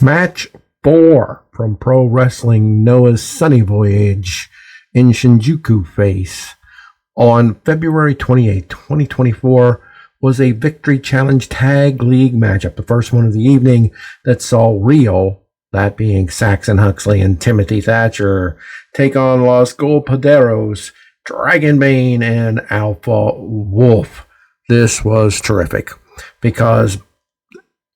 Match 4 from Pro Wrestling Noah's Sunny Voyage in Shinjuku Face on February 28, 2024 was a Victory Challenge Tag League matchup, the first one of the evening that saw Real, that being Saxon, Huxley, and Timothy Thatcher, take on Los Golpaderos, DragonBane, and AlphaWolf. This was terrific because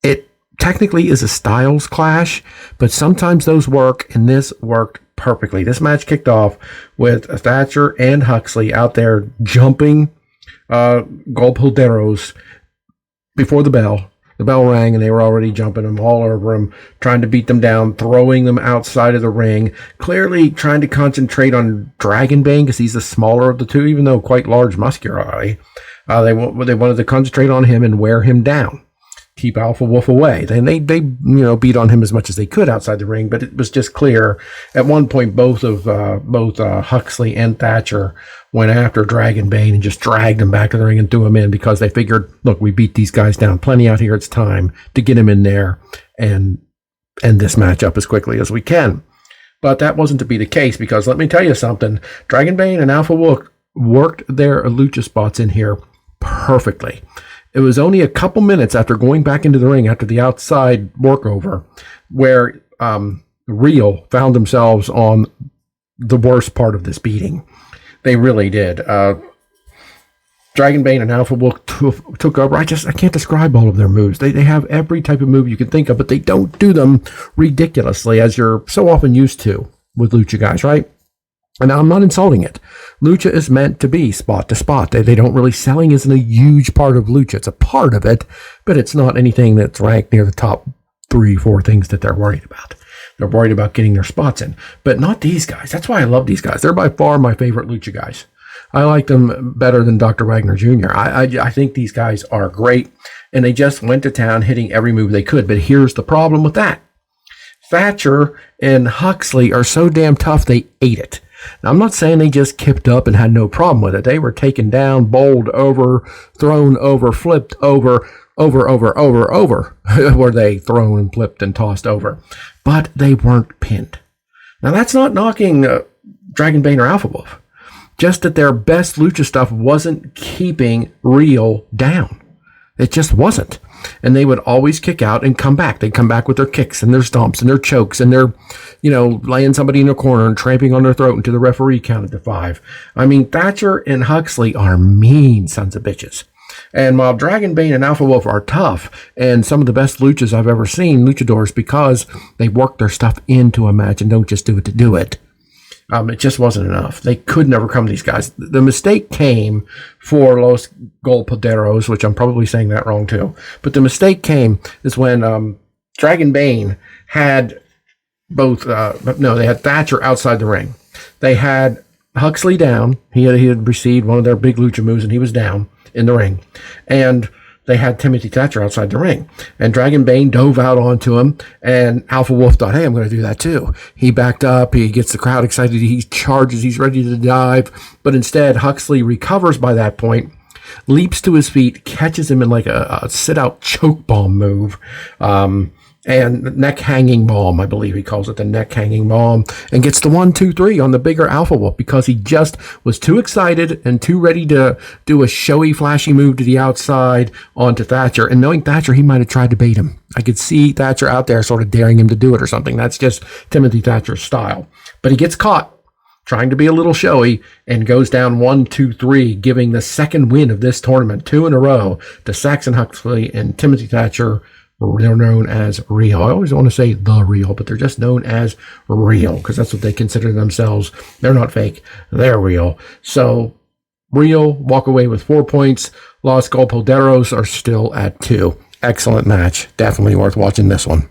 it technically is a styles clash, but sometimes those work, and this worked perfectly. This match kicked off with Thatcher and Huxley out there jumping Golpaderos before the bell. The bell rang, and they were already jumping them all over them, trying to beat them down, throwing them outside of the ring, clearly trying to concentrate on DragonBane because he's the smaller of the two, even though quite large muscularly. They wanted to concentrate on him and wear him down, keep AlphaWolf away. They beat on him as much as they could outside the ring, but it was just clear at one point both Huxley and Thatcher went after DragonBane and just dragged him back to the ring and threw him in because they figured, look, we beat these guys down plenty out here. It's time to get him in there and end this matchup as quickly as we can. But that wasn't to be the case because let me tell you something. DragonBane and AlphaWolf worked their lucha spots in here perfectly. It was only a couple minutes after going back into the ring after the outside workover where Real found themselves on the worst part of this beating. They really did. DragonBane and AlphaWolf took over. I can't describe all of their moves. They have every type of move you can think of, but they don't do them ridiculously as you're so often used to with lucha guys, right? And I'm not insulting it. Lucha is meant to be spot to spot. They don't really, selling isn't a huge part of lucha. It's a part of it, but it's not anything that's ranked near the top 3-4 things that they're worried about. They're worried about getting their spots in, but not these guys. That's why I love these guys. They're by far my favorite lucha guys. I like them better than Dr. Wagner Jr. I think these guys are great, and they just went to town hitting every move they could. But here's the problem with that. Thatcher and Huxley are so damn tough, they ate it. Now, I'm not saying they just kipped up and had no problem with it. They were taken down, bowled over, thrown over, flipped over, were they thrown and flipped and tossed over. But they weren't pinned. Now, that's not knocking DragonBane or AlphaWolf. Just that their best lucha stuff wasn't keeping Real down. It just wasn't. And they would always kick out and come back. They'd come back with their kicks and their stomps and their chokes and their, laying somebody in a corner and tramping on their throat until the referee counted to 5. I mean, Thatcher and Huxley are mean sons of bitches. And while DragonBane and AlphaWolf are tough and some of the best luchas I've ever seen, luchadors, because they work their stuff into a match and don't just do it to do it. It just wasn't enough. They could never come to these guys. The mistake came for Los Golpaderos, which I'm probably saying that wrong too. But the mistake came is when DragonBane had they had Thatcher outside the ring. They had Huxley down. He had received one of their big lucha moves, and he was down in the ring. And they had Timothy Thatcher outside the ring. And DragonBane dove out onto him, and AlphaWolf thought, hey, I'm going to do that too. He backed up. He gets the crowd excited. He charges. He's ready to dive. But instead, Huxley recovers by that point, leaps to his feet, catches him in like a sit-out choke bomb move. And neck hanging bomb, I believe he calls it, the neck hanging bomb, and gets the 1-2-3 on the bigger AlphaWolf because he just was too excited and too ready to do a showy, flashy move to the outside onto Thatcher. And knowing Thatcher, he might have tried to bait him. I could see Thatcher out there sort of daring him to do it or something. That's just Timothy Thatcher's style. But he gets caught trying to be a little showy and goes down 1-2-3, giving the second win of this tournament, 2 in a row, to Saxon, Huxley and Timothy Thatcher. They're known as Real. I always want to say the Real, but they're just known as Real because that's what they consider themselves. They're not fake. They're real. So Real walk away with 4 points. Los Golpaderos are still at 2. Excellent match. Definitely worth watching this one.